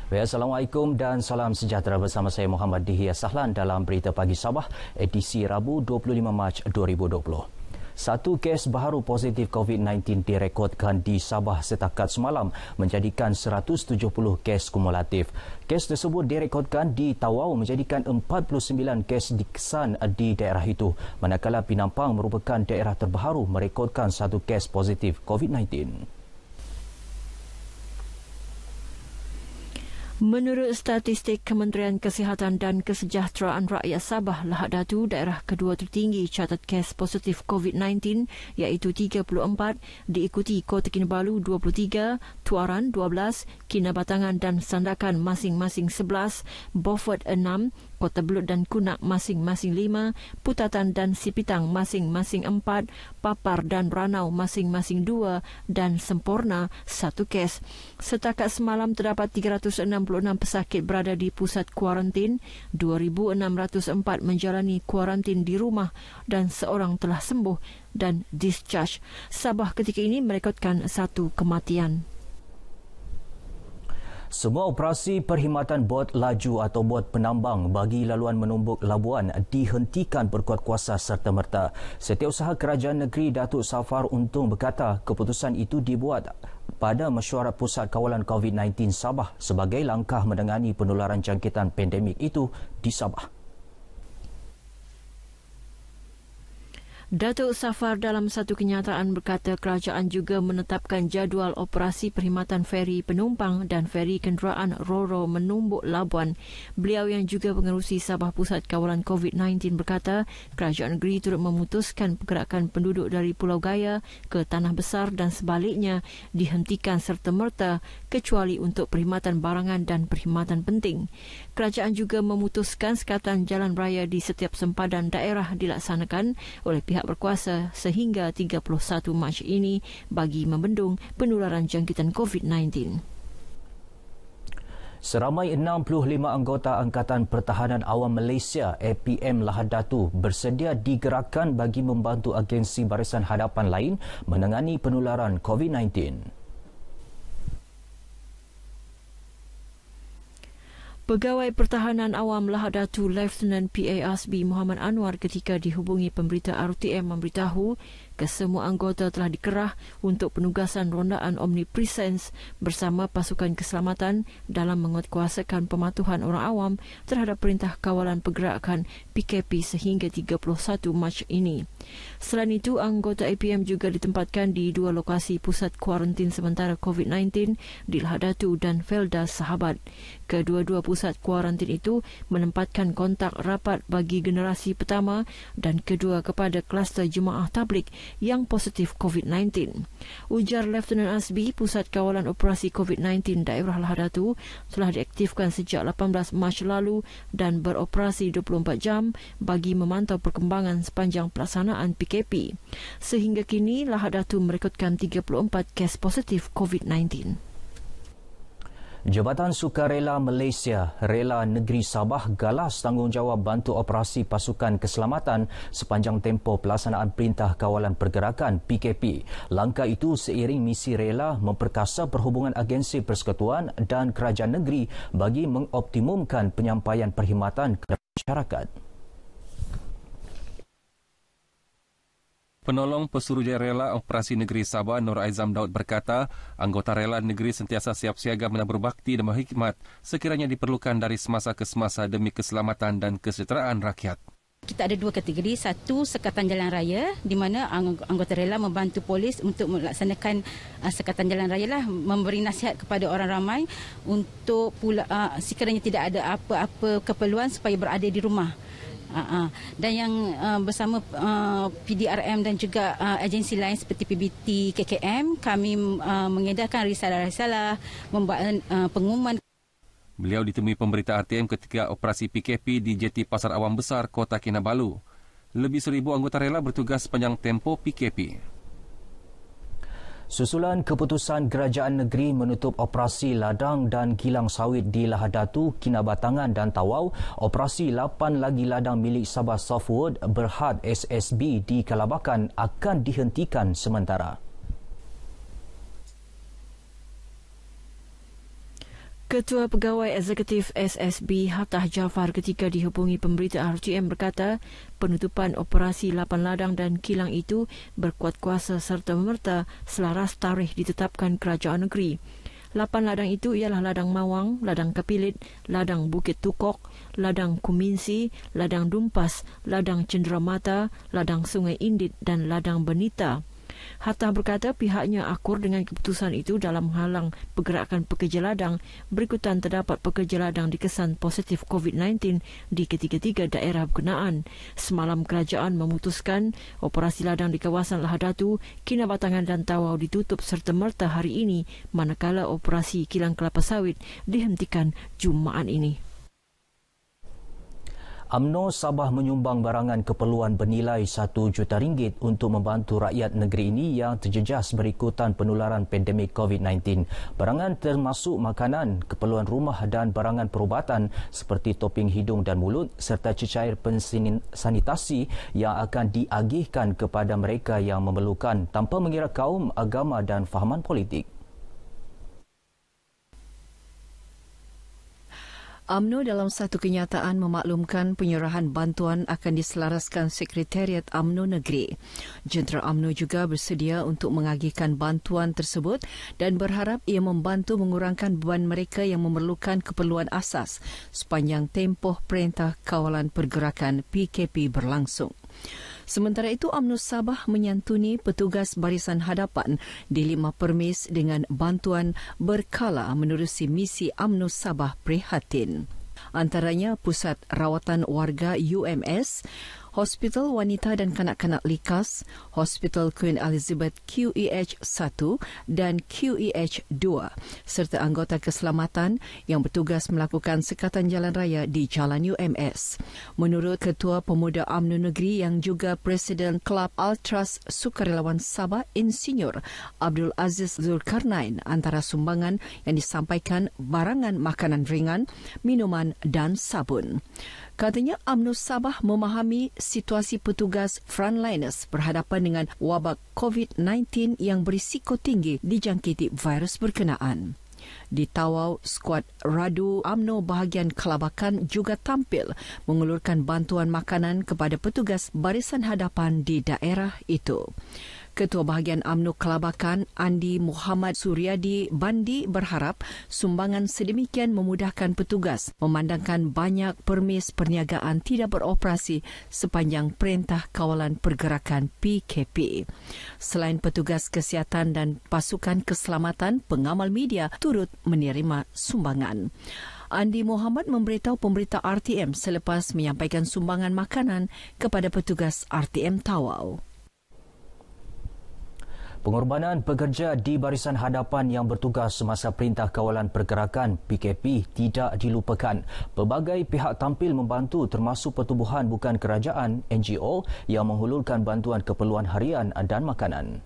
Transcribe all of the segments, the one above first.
Assalamualaikum dan salam sejahtera bersama saya Muhammad Dihya Sahlan dalam Berita Pagi Sabah edisi Rabu 25 Mac 2020. Satu kes baharu positif COVID-19 direkodkan di Sabah setakat semalam menjadikan 170 kes kumulatif. Kes tersebut direkodkan di Tawau menjadikan 49 kes dikesan di daerah itu. Manakala Pinampang merupakan daerah terbaru merekodkan satu kes positif COVID-19. Menurut statistik Kementerian Kesihatan dan Kesejahteraan Rakyat Sabah, Lahad Datu daerah kedua tertinggi catat kes positif COVID-19 iaitu 34, diikuti Kota Kinabalu 23, Tuaran 12, Kinabatangan dan Sandakan masing-masing 11, Beaufort 6, Kota Belud dan Kunak masing-masing 5, Putatan dan Sipitang masing-masing 4, Papar dan Ranau masing-masing 2 dan Semporna 1 kes. Setakat semalam terdapat 366 pesakit berada di pusat kuarantin, 2,604 menjalani kuarantin di rumah dan seorang telah sembuh dan discharge. Sabah ketika ini merekodkan 1 kematian. Semua operasi perkhidmatan bot laju atau bot penambang bagi laluan menumbuk labuan dihentikan berkuat kuasa serta-merta. Setiausaha Kerajaan Negeri Datuk Safar Untung berkata keputusan itu dibuat pada mesyuarat Pusat Kawalan COVID-19 Sabah sebagai langkah menangani penularan jangkitan pandemik itu di Sabah. Datuk Safar dalam satu kenyataan berkata kerajaan juga menetapkan jadual operasi perkhidmatan feri penumpang dan feri kenderaan Ro-Ro menumbuk labuan. Beliau yang juga pengerusi Sabah Pusat Kawalan COVID-19 berkata kerajaan negeri turut memutuskan pergerakan penduduk dari Pulau Gaya ke Tanah Besar dan sebaliknya dihentikan serta-merta kecuali untuk perkhidmatan barangan dan perkhidmatan penting. Kerajaan juga memutuskan sekatan jalan raya di setiap sempadan daerah dilaksanakan oleh pihak berkuasa sehingga 31 Mac ini bagi membendung penularan jangkitan COVID-19. Seramai 65 anggota Angkatan Pertahanan Awam Malaysia APM Lahad Datu bersedia digerakkan bagi membantu agensi barisan hadapan lain menangani penularan COVID-19. Pegawai Pertahanan Awam Lahad Datu Lieutenant PA Asbi Muhammad Anwar ketika dihubungi pemberita RTM memberitahu kesemua anggota telah dikerah untuk penugasan rondaan Omnipresence bersama pasukan keselamatan dalam menguatkuasakan pematuhan orang awam terhadap Perintah Kawalan Pergerakan PKP sehingga 31 Mac ini. Selain itu, anggota APM juga ditempatkan di 2 lokasi pusat kuarantin sementara COVID-19 di Lahad Datu dan Felda Sahabat. Kedua-dua pusat kuarantin itu menempatkan kontak rapat bagi generasi pertama dan kedua kepada kluster jemaah tablik yang positif COVID-19. Ujar Lieutenant Asbi, Pusat Kawalan Operasi COVID-19 Daerah Lahad Datu telah diaktifkan sejak 18 Mac lalu dan beroperasi 24 jam bagi memantau perkembangan sepanjang pelaksanaan PKP. Sehingga kini, Lahad Datu merekodkan 34 kes positif COVID-19. Jabatan Sukarela Malaysia Rela Negeri Sabah galas tanggungjawab bantu operasi pasukan keselamatan sepanjang tempoh pelaksanaan Perintah Kawalan Pergerakan PKP. Langkah itu seiring misi rela memperkasa perhubungan agensi persekutuan dan kerajaan negeri bagi mengoptimumkan penyampaian perkhidmatan kepada masyarakat. Penolong Pesuruhjaya Rela Operasi Negeri Sabah Nur Aizam Daud berkata, anggota rela negeri sentiasa siap siaga menyambut berbakti dan berkhidmat sekiranya diperlukan dari semasa ke semasa demi keselamatan dan kesejahteraan rakyat. Kita ada 2 kategori. Satu, sekatan jalan raya di mana anggota rela membantu polis untuk melaksanakan sekatan jalan raya lah, memberi nasihat kepada orang ramai untuk sekiranya tidak ada apa-apa keperluan supaya berada di rumah. Dan yang bersama PDRM dan juga agensi lain seperti PBT, KKM, kami mengedarkan risalah-risalah, membuat pengumuman. Beliau ditemui pemberita RTM ketika operasi PKP di Jeti Pasar Awam Besar, Kota Kinabalu. Lebih 1,000 anggota rela bertugas sepanjang tempoh PKP. Susulan keputusan Kerajaan Negeri menutup operasi ladang dan kilang sawit di Lahad Datu, Kinabatangan dan Tawau, operasi 8 lagi ladang milik Sabah Softwood Berhad SSB di Kalabakan akan dihentikan sementara. Ketua Pegawai Eksekutif SSB Hattah Jaafar ketika dihubungi pemberita RTM berkata penutupan operasi 8 ladang dan kilang itu berkuat kuasa serta memerta selaras tarikh ditetapkan kerajaan negeri. 8 ladang itu ialah Ladang Mawang, Ladang Kapilit, Ladang Bukit Tukok, Ladang Kuminsi, Ladang Dumpas, Ladang Cenderamata, Ladang Sungai Indit dan Ladang Benita. Hattah berkata pihaknya akur dengan keputusan itu dalam menghalang pergerakan pekerja ladang berikutan terdapat pekerja ladang dikesan positif COVID-19 di ketiga-tiga daerah berkenaan. Semalam kerajaan memutuskan operasi ladang di kawasan Lahadatu, Kinabatangan dan Tawau ditutup serta-merta hari ini manakala operasi kilang kelapa sawit dihentikan Jumaat ini. UMNO Sabah menyumbang barangan keperluan bernilai RM1 juta untuk membantu rakyat negeri ini yang terjejas berikutan penularan pandemik COVID-19. Barangan termasuk makanan, keperluan rumah dan barangan perubatan seperti toping hidung dan mulut serta cecair sanitasi yang akan diagihkan kepada mereka yang memerlukan tanpa mengira kaum, agama dan fahaman politik. UMNO dalam satu kenyataan memaklumkan penyerahan bantuan akan diselaraskan Sekretariat UMNO Negeri. Jentera UMNO juga bersedia untuk mengagihkan bantuan tersebut dan berharap ia membantu mengurangkan beban mereka yang memerlukan keperluan asas sepanjang tempoh Perintah Kawalan Pergerakan PKP berlangsung. Sementara itu, UMNO Sabah menyantuni petugas barisan hadapan di 5 permis dengan bantuan berkala menerusi misi UMNO Sabah Prihatin. Antaranya Pusat Rawatan Warga UMS, Hospital Wanita dan Kanak-Kanak Likas, Hospital Queen Elizabeth QEH-1 dan QEH-2 serta anggota keselamatan yang bertugas melakukan sekatan jalan raya di Jalan UMS. Menurut Ketua Pemuda UMNO Negeri yang juga Presiden Kelab Ultras Sukarelawan Sabah, Insinyur Abdul Aziz Zulkarnain, antara sumbangan yang disampaikan barangan makanan ringan, minuman dan sabun. Katanya UMNO Sabah memahami situasi petugas frontliners berhadapan dengan wabak COVID-19 yang berisiko tinggi dijangkiti virus berkenaan. Di Tawau, skuad Radu UMNO bahagian Kelabakan juga tampil mengulurkan bantuan makanan kepada petugas barisan hadapan di daerah itu. Ketua Bahagian UMNO Kelabakan Andi Muhammad Suryadi Bandi berharap sumbangan sedemikian memudahkan petugas memandangkan banyak permis perniagaan tidak beroperasi sepanjang Perintah Kawalan Pergerakan PKP. Selain petugas kesihatan dan pasukan keselamatan, pengamal media turut menerima sumbangan. Andi Muhammad memberitahu pemberita RTM selepas menyampaikan sumbangan makanan kepada petugas RTM Tawau. Pengorbanan pekerja di barisan hadapan yang bertugas semasa Perintah Kawalan Pergerakan PKP tidak dilupakan. Pelbagai pihak tampil membantu termasuk pertubuhan bukan kerajaan NGO yang menghulurkan bantuan keperluan harian dan makanan.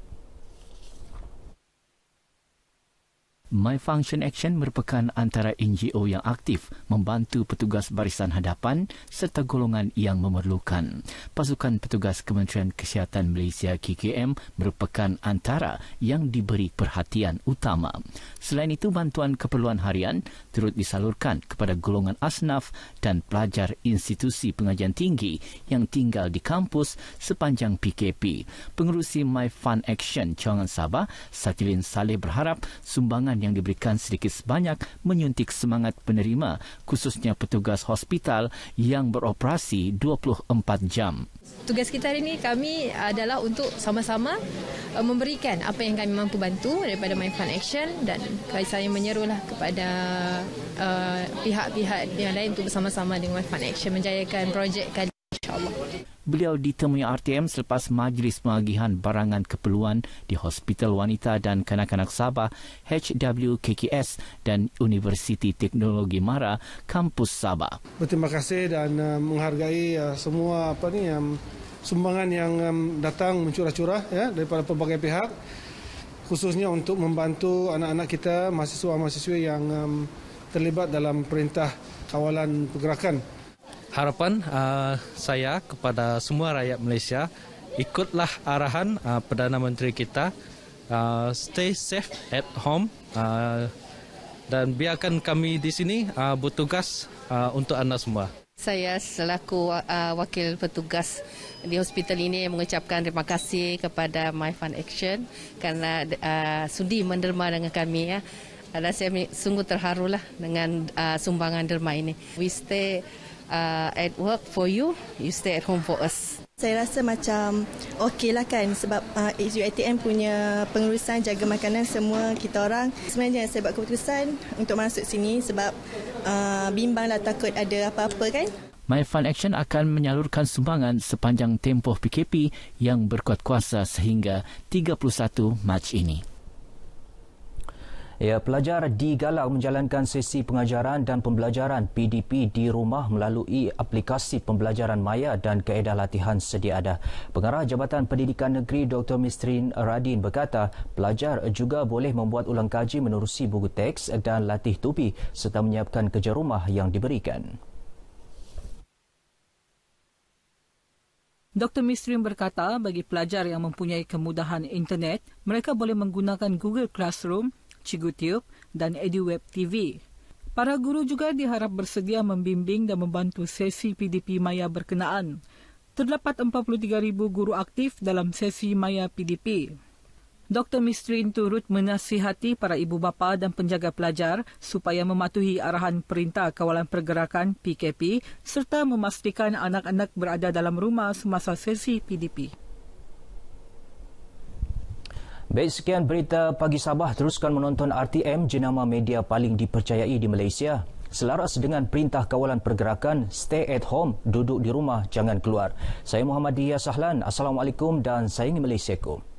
My Function Action merupakan antara NGO yang aktif membantu petugas barisan hadapan serta golongan yang memerlukan. Pasukan petugas Kementerian Kesihatan Malaysia KKM merupakan antara yang diberi perhatian utama. Selain itu, bantuan keperluan harian turut disalurkan kepada golongan asnaf dan pelajar institusi pengajian tinggi yang tinggal di kampus sepanjang PKP. Pengerusi My Fund Action Cawangan Sabah, Satilin Saleh berharap sumbangan yang diberikan sedikit sebanyak menyuntik semangat penerima, khususnya petugas hospital yang beroperasi 24 jam. Tugas kita hari ini kami adalah untuk sama-sama memberikan apa yang kami mampu bantu daripada My Fund Action, dan saya menyerulah kepada pihak-pihak yang lain untuk bersama-sama dengan My Fund Action menjayakan projek kali insya-Allah. Beliau ditemui RTM selepas majlis pengagihan barangan keperluan di Hospital Wanita dan Kanak-Kanak Sabah HWKKS dan Universiti Teknologi Mara Kampus Sabah. Berterima kasih dan menghargai semua sumbangan yang datang mencurah-curah daripada pelbagai pihak, khususnya untuk membantu anak-anak kita, mahasiswa-mahasiswa yang terlibat dalam Perintah Kawalan Pergerakan. Harapan saya kepada semua rakyat Malaysia, ikutlah arahan Perdana Menteri kita, stay safe at home, dan biarkan kami di sini bertugas untuk anda semua. Saya selaku wakil petugas di hospital ini mengucapkan terima kasih kepada My Fund Action kerana sudi menderma dengan kami. Dan saya sungguh terharulah dengan sumbangan derma ini. We stay at work for you, you stay at home for us. Saya rasa macam okey lah kan sebab UiTM punya pengurusan jaga makanan semua kita orang. Sebenarnya saya buat keputusan untuk masuk sini sebab bimbanglah takut ada apa-apa kan. My Fund Action akan menyalurkan sumbangan sepanjang tempoh PKP yang berkuat kuasa sehingga 31 Mac ini. Ya, pelajar digalak menjalankan sesi pengajaran dan pembelajaran PDP di rumah melalui aplikasi pembelajaran maya dan kaedah latihan sedia ada. Pengarah Jabatan Pendidikan Negeri Dr. Mistrin Radin berkata, pelajar juga boleh membuat ulang kaji menerusi buku teks dan latih tupi serta menyiapkan kerja rumah yang diberikan. Dr. Mistrin berkata, bagi pelajar yang mempunyai kemudahan internet, mereka boleh menggunakan Google Classroom, CiguTube dan EduWeb TV. Para guru juga diharap bersedia membimbing dan membantu sesi PDP Maya berkenaan. Terdapat 43,000 guru aktif dalam sesi Maya PDP. Dr. Mistrin turut menasihati para ibu bapa dan penjaga pelajar supaya mematuhi arahan Perintah Kawalan Pergerakan PKP serta memastikan anak-anak berada dalam rumah semasa sesi PDP. Baik, sekian berita Pagi Sabah. Teruskan menonton RTM, jenama media paling dipercayai di Malaysia. Selaras dengan Perintah Kawalan Pergerakan, stay at home, duduk di rumah, jangan keluar. Saya Muhammad Dihya Sahlan. Assalamualaikum dan sayangi Malaysiaku.